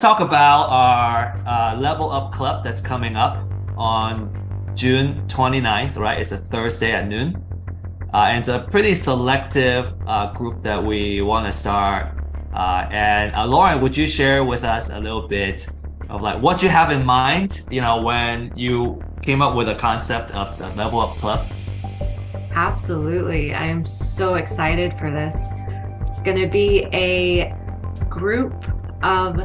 Talk about our Level Up Club that's coming up on June 29th, right? It's a Thursday at noon. And it's a pretty selective group that we want to start. And Lauren, would you share with us a little bit of like what you have in mind, when you came up with a concept of the Level Up Club? Absolutely. I am so excited for this. It's going to be a group of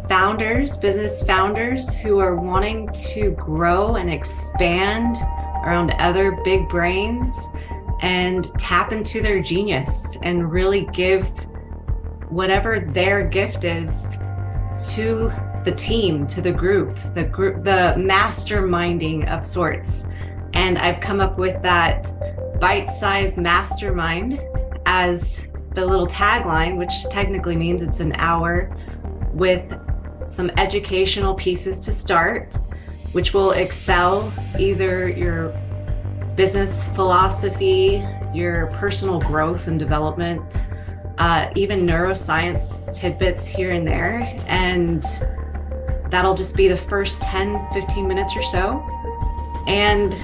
founders, business founders who are wanting to grow and expand around other big brains and tap into their genius and really give whatever their gift is to the team, to the group, the masterminding of sorts. And I've come up with that byte-sized mastermind as the little tagline, which technically means it's an hour with some educational pieces to start, which will excel either your business philosophy, your personal growth and development, even neuroscience tidbits here and there. And that'll just be the first 10, 15 minutes or so. And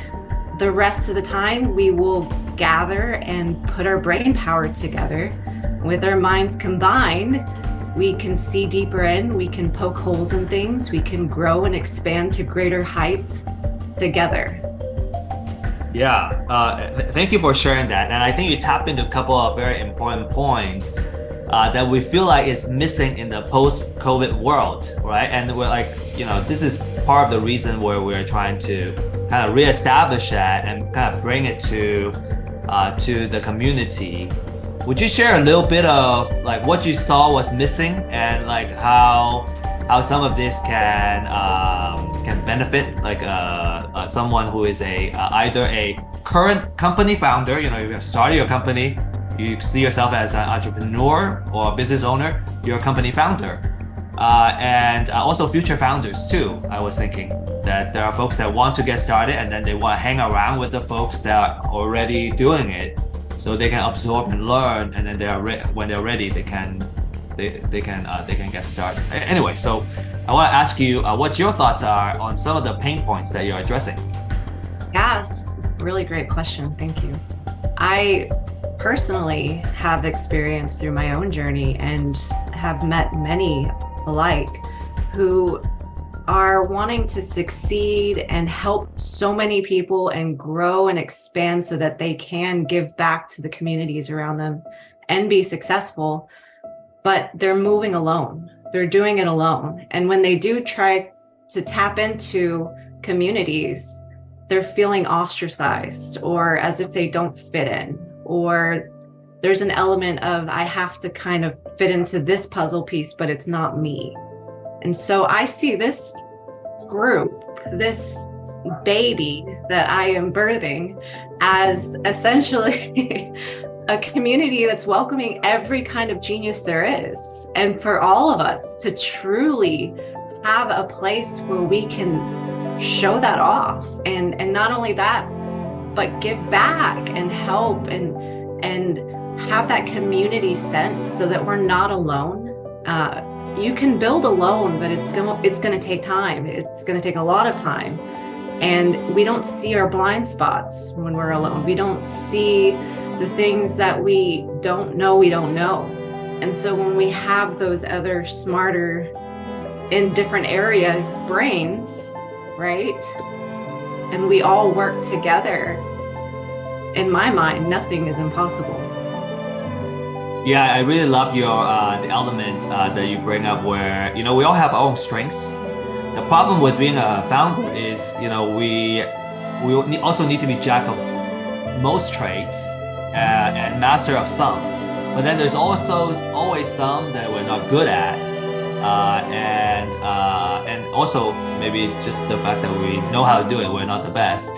the rest of the time, we will gather and put our brain power together. With our minds combined, we can see deeper in, we can poke holes in things, we can grow and expand to greater heights together. Yeah, thank you for sharing that. And I think you tapped into a couple of very important points that we feel like is missing in the post-COVID world, right? And we're like, this is part of the reason where we're trying to kind of reestablish that and kind of bring it to the community. Would you share a little bit of like what you saw was missing and like how some of this can benefit like someone who is either a current company founder, you have started your company, you see yourself as an entrepreneur or a business owner, you're a company founder, and also future founders too. I was thinking that there are folks that want to get started and then they want to hang around with the folks that are already doing it, so they can absorb and learn, and then when they're ready, they can get started. Anyway, so I want to ask you what your thoughts are on some of the pain points that you're addressing. Yes, really great question. Thank you. I personally have experience through my own journey and have met many alike who are wanting to succeed and help so many people and grow and expand so that they can give back to the communities around them and be successful, but they're moving alone. They're doing it alone. And when they do try to tap into communities, they're feeling ostracized or as if they don't fit in, or there's an element of, I have to kind of fit into this puzzle piece, but it's not me. And so I see this group, this baby that I am birthing, as essentially a community that's welcoming every kind of genius there is. And for all of us to truly have a place where we can show that off. And not only that, but give back and help and have that community sense so that we're not alone. You can build alone, but it's going to take time. It's going to take a lot of time. And we don't see our blind spots when we're alone. We don't see the things that we don't know. And so when we have those other smarter in different areas brains, right? And we all work together, in my mind, nothing is impossible. Yeah, I really love your the element that you bring up where, we all have our own strengths. The problem with being a founder is, we also need to be jack of most trades and master of some. But then there's also always some that we're not good at. And also maybe just the fact that we know how to do it, we're not the best.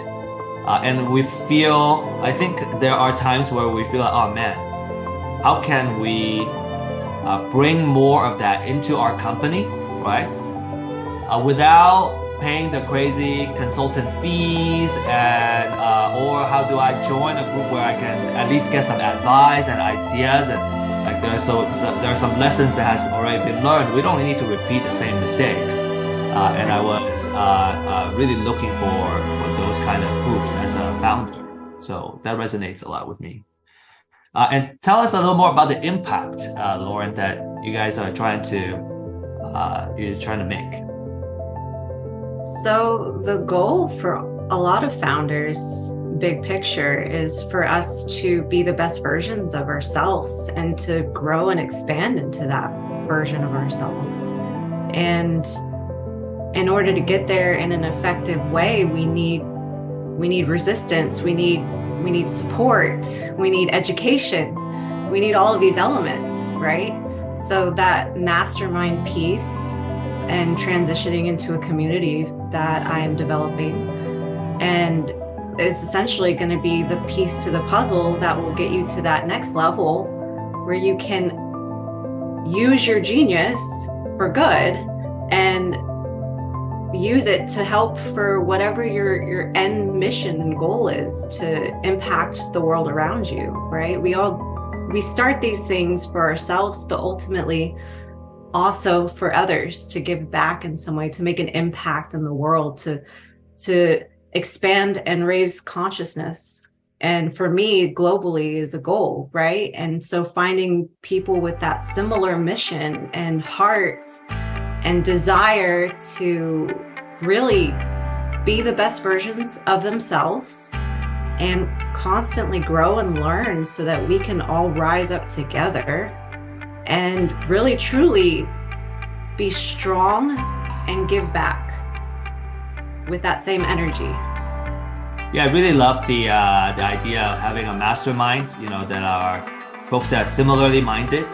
And I think there are times where we feel like, oh man, how can we bring more of that into our company, right? Without paying the crazy consultant fees or how do I join a group where I can at least get some advice and ideas and Like there are some lessons that has already been learned. We don't need to repeat the same mistakes. And I was really looking for those kind of groups as a founder. So that resonates a lot with me. And tell us a little more about the impact, Lauren, that you guys are trying to make. So the goal for a lot of founders, big picture, is for us to be the best versions of ourselves and to grow and expand into that version of ourselves. And in order to get there in an effective way, we need resistance, we need support, we need education, we need all of these elements, right? So that mastermind piece and transitioning into a community that I am developing and is essentially going to be the piece to the puzzle that will get you to that next level where you can use your genius for good and use it to help for whatever your end mission and goal is, to impact the world around you, right? We start these things for ourselves, but ultimately also for others, to give back in some way, to make an impact in the world, to expand and raise consciousness. And for me, globally is a goal, right? And so finding people with that similar mission and heart and desire to really be the best versions of themselves and constantly grow and learn so that we can all rise up together and really truly be strong and give back with that same energy. Yeah, I really love the idea of having a mastermind, that are folks that are similarly minded,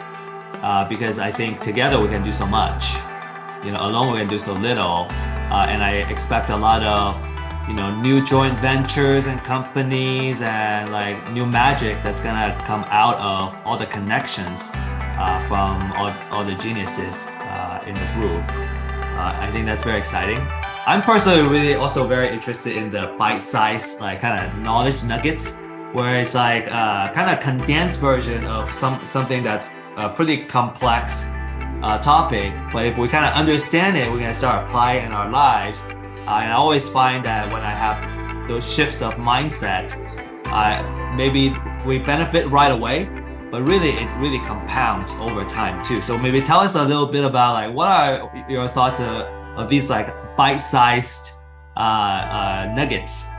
because I think together we can do so much. Alone we can do so little, and I expect a lot of, new joint ventures and companies and like new magic that's gonna come out of all the connections from all the geniuses in the group. I think that's very exciting. I'm personally really also very interested in the bite-sized like kind of knowledge nuggets, where it's like kind of condensed version of something that's a pretty complex topic, but if we kind of understand it, we can start applying in our lives. And I always find that when I have those shifts of mindset, maybe we benefit right away, but really it really compounds over time too. So maybe tell us a little bit about like what are your thoughts of these like bite-sized nuggets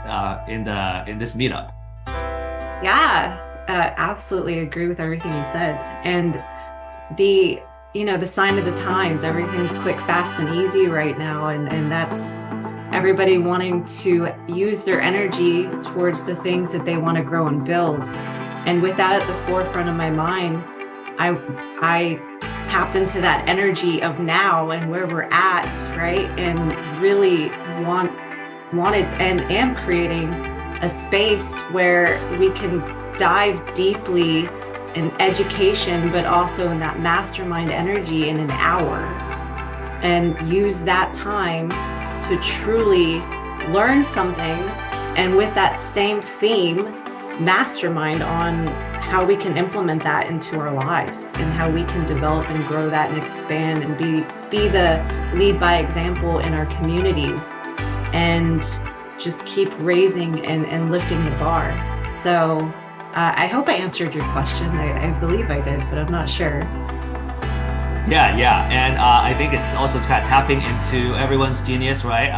in this meetup? Yeah, absolutely agree with everything you said. And the sign of the times, everything's quick, fast, and easy right now. And that's everybody wanting to use their energy towards the things that they want to grow and build. And with that at the forefront of my mind, I tapped into that energy of now and where we're at, right? And really wanted and am creating a space where we can dive deeply in education, but also in that mastermind energy in an hour, and use that time to truly learn something. And with that same theme, mastermind on how we can implement that into our lives and how we can develop and grow that and expand and be the lead by example in our communities and just keep raising and lifting the bar. So I hope I answered your question. I believe I did, but I'm not sure. Yeah. And I think it's also kind of tapping into everyone's genius, right?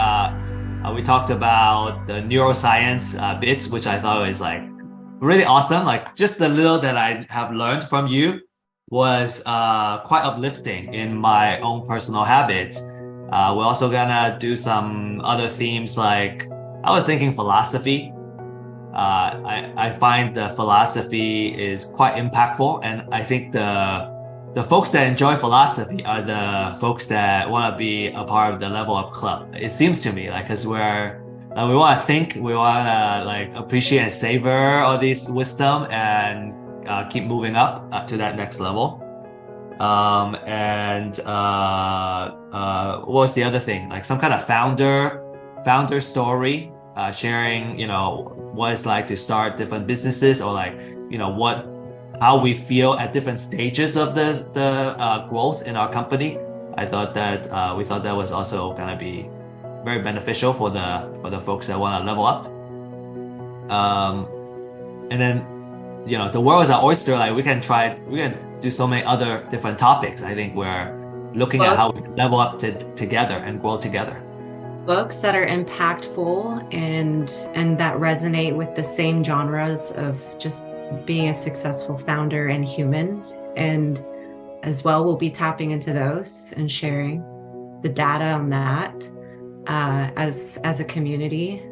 We talked about the neuroscience bits, which I thought was like really awesome. Like just the little that I have learned from you was quite uplifting in my own personal habits. We're also gonna do some other themes, like I was thinking philosophy. I find the philosophy is quite impactful, and I think the folks that enjoy philosophy are the folks that want to be a part of the level up club. It seems to me like, because we want to think, we want to like appreciate and savor all this wisdom and keep moving up to that next level. And what was the other thing? Like some kind of founder story, sharing, what it's like to start different businesses, or like, what how we feel at different stages of the growth in our company. I thought that we thought that was also gonna be very beneficial for the folks that want to level up. And then, you know, the world is our oyster. Like we can do so many other different topics. I think we're looking at how we level up together and grow together. Books that are impactful and that resonate with the same genres of just being a successful founder and human. And as well, we'll be tapping into those and sharing the data on that as a community.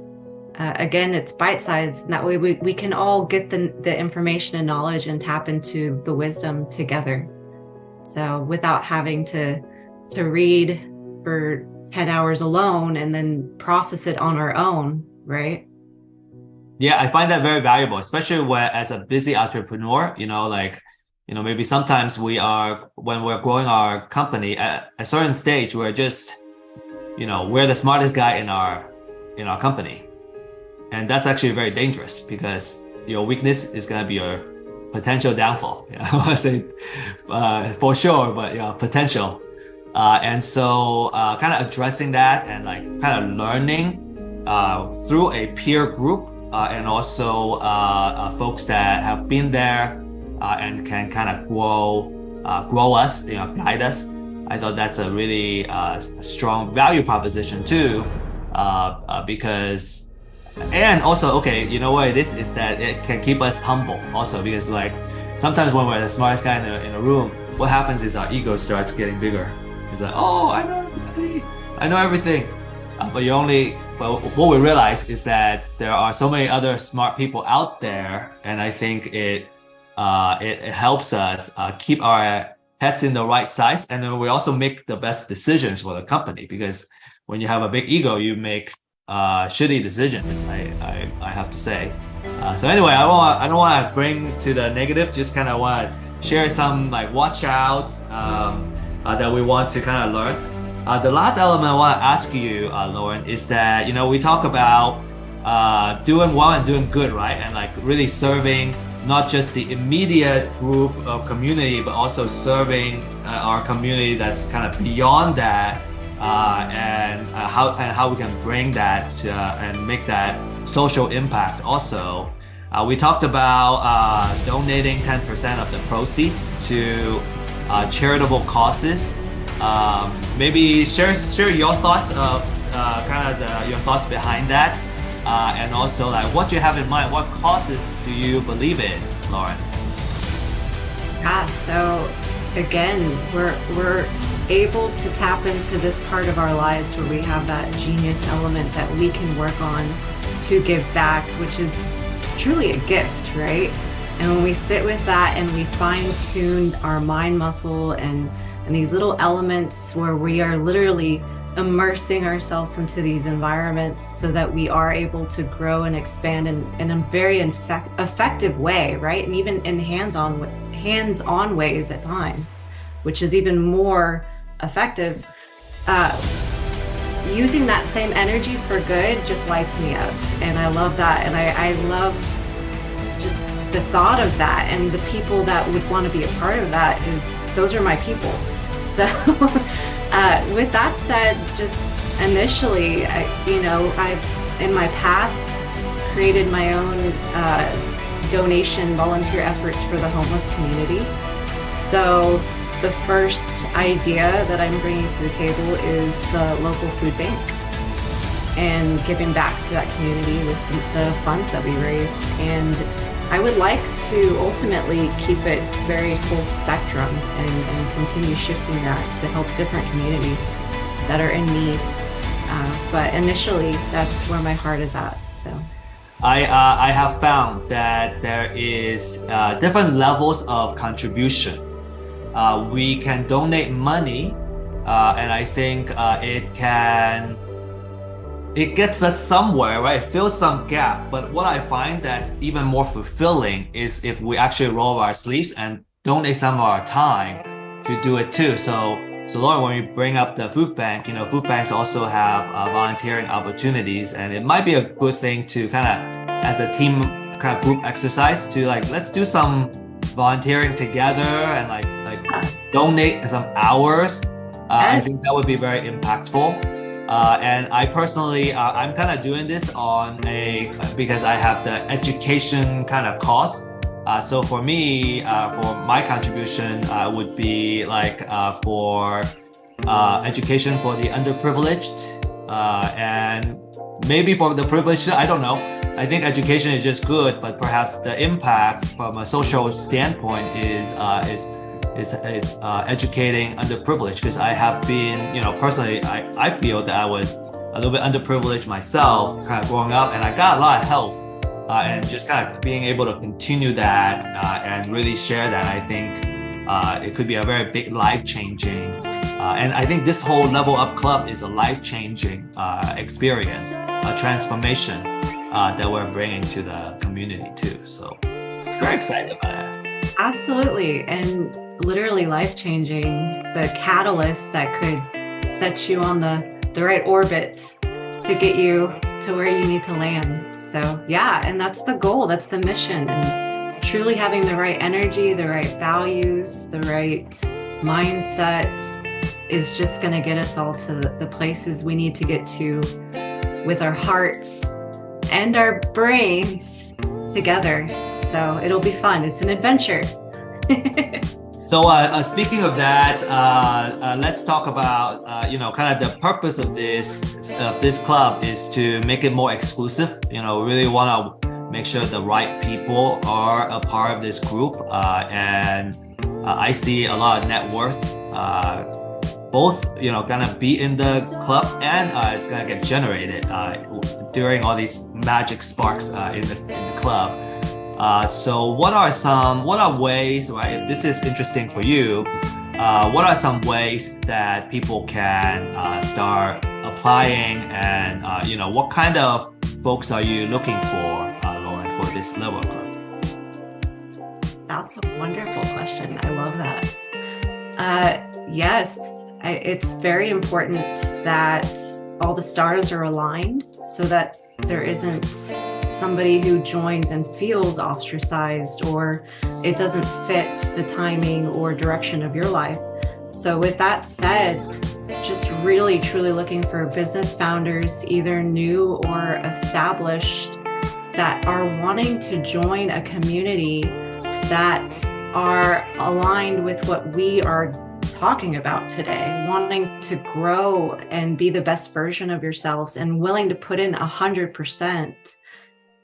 Again, it's bite-sized. That way we can all get the information and knowledge and tap into the wisdom together. So without having to read for 10 hours alone and then process it on our own, right? Yeah, I find that very valuable, especially as a busy entrepreneur, you know, like, you know, maybe sometimes when we're growing our company at a certain stage, we're just, you know, we're the smartest guy in our company. And that's actually very dangerous because your weakness is going to be your potential downfall. Yeah, I want to say for sure, but yeah, potential. And so kind of addressing that and like kind of learning through a peer group and also folks that have been there and can kind of grow us, you know, guide us. I thought that's a really strong value proposition too, because, and also, okay, you know what it is that it can keep us humble also, because like sometimes when we're the smartest guy in a room, what happens is our ego starts getting bigger. It's like, oh, I know everybody, I know everything. But what we realize is that there are so many other smart people out there, and I think it helps us keep our heads in the right size, and then we also make the best decisions for the company. Because when you have a big ego, you make shitty decisions. I have to say. So anyway, I don't want to bring to the negative. Just kind of want to share some like watch outs that we want to kind of learn. The last element I want to ask you, Lauren, is that, you know, we talk about doing well and doing good, right? And like really serving not just the immediate group of community, but also serving our community that's kind of beyond that, and how we can bring that to, and make that social impact also. We talked about donating 10% of the proceeds to charitable causes. Maybe share your thoughts of your thoughts behind that, and also like what you have in mind. What causes do you believe in, Lauren? Yeah, so again, we're able to tap into this part of our lives where we have that genius element that we can work on to give back, which is truly a gift, right? And when we sit with that and we fine-tune our mind muscle and these little elements where we are literally immersing ourselves into these environments so that we are able to grow and expand in a very effective way, right? And even in hands-on ways at times, which is even more effective. Using that same energy for good just lights me up. And I love that. And I love just the thought of that, and the people that would want to be a part of that those are my people. So with that said, just initially, I've in my past created my own donation volunteer efforts for the homeless community. So the first idea that I'm bringing to the table is the local food bank and giving back to that community with the funds that we raise. And I would like to ultimately keep it very full spectrum and continue shifting that to help different communities that are in need. But initially, that's where my heart is at. So I have found that there is different levels of contribution. We can donate money, and I think it gets us somewhere, right? It fills some gap. But what I find that's even more fulfilling is if we actually roll up our sleeves and donate some of our time to do it too. So Lauren, when we bring up the food bank, food banks also have volunteering opportunities, and it might be a good thing to kind of, as a team kind of group exercise, to like, let's do some volunteering together and like donate some hours, I think that would be very impactful. And I personally, I'm kind of doing this because I have the education kind of cost. So for me, for my contribution would be like for education for the underprivileged, and maybe for the privileged, I don't know. I think education is just good, but perhaps the impact from a social standpoint is educating underprivileged, because I have been, personally, I feel that I was a little bit underprivileged myself kind of growing up, and I got a lot of help, and just kind of being able to continue that and really share that, I think it could be a very big life-changing, and I think this whole Level Up Club is a life-changing experience, a transformation that we're bringing to the community too. So very excited about it. Absolutely. And literally life-changing, the catalyst that could set you on the right orbit to get you to where you need to land. So yeah, and that's the goal, that's the mission, and truly having the right energy, the right values, the right mindset is just going to get us all to the places we need to get to with our hearts and our brains together. So it'll be fun. It's an adventure. So speaking of that, let's talk about, kind of the purpose of this club is to make it more exclusive. Really want to make sure the right people are a part of this group. And I see a lot of net worth, both, gonna be in the club, and it's gonna get generated during all these magic sparks in the club. So what are ways, right? If this is interesting for you, what are some ways that people can start applying, and what kind of folks are you looking for, Lauren, for this Level Club? That's a wonderful question. I love that. Yes, it's very important that all the stars are aligned so that there isn't somebody who joins and feels ostracized, or it doesn't fit the timing or direction of your life. So with that said, just really truly looking for business founders, either new or established, that are wanting to join a community that are aligned with what we are talking about today, wanting to grow and be the best version of yourselves, and willing to put in 100%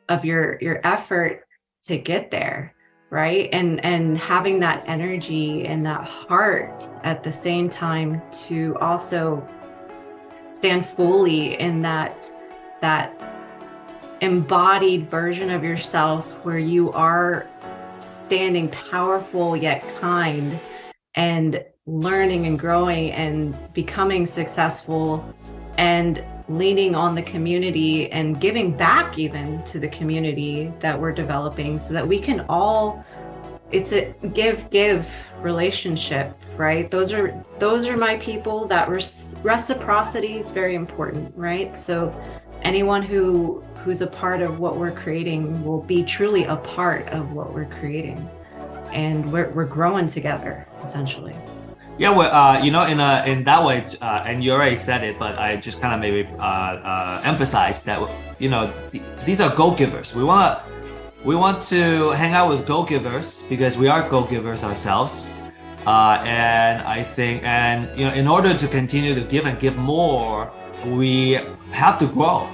of your effort to get there, right? And having that energy and that heart at the same time to also stand fully in that embodied version of yourself where you are standing powerful yet kind, and learning and growing and becoming successful, and leaning on the community and giving back even to the community that we're developing, so that we can all, it's a give relationship, right? Those are my people. That reciprocity is very important, right? So anyone who's a part of what we're creating will be truly a part of what we're creating, and we're growing together, essentially. Yeah, well, in that way, and you already said it, but I just kind of maybe emphasize that, these are go-givers. We want to hang out with go-givers because we are go-givers ourselves, and I think, in order to continue to give and give more, we have to grow.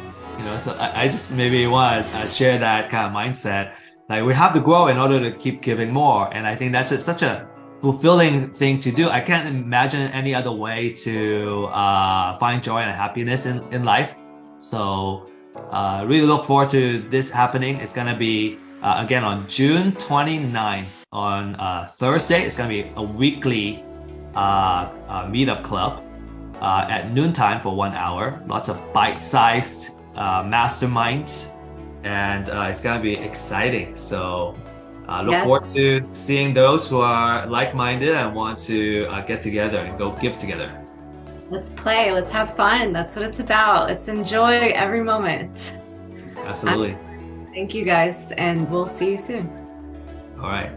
So I just maybe want to share that kind of mindset. Like, we have to grow in order to keep giving more, and I think that's such a fulfilling thing to do. I can't imagine any other way to find joy and happiness in life. So really look forward to this happening. It's going to be, again, on June 29th on Thursday. It's going to be a weekly meetup club at noontime for 1 hour. Lots of bite-sized masterminds, and it's going to be exciting. So look forward to seeing those who are like-minded and want to get together and go give together. Let's play. Let's have fun. That's what it's about. Let's enjoy every moment. Absolutely. Thank you, guys, and we'll see you soon. All right.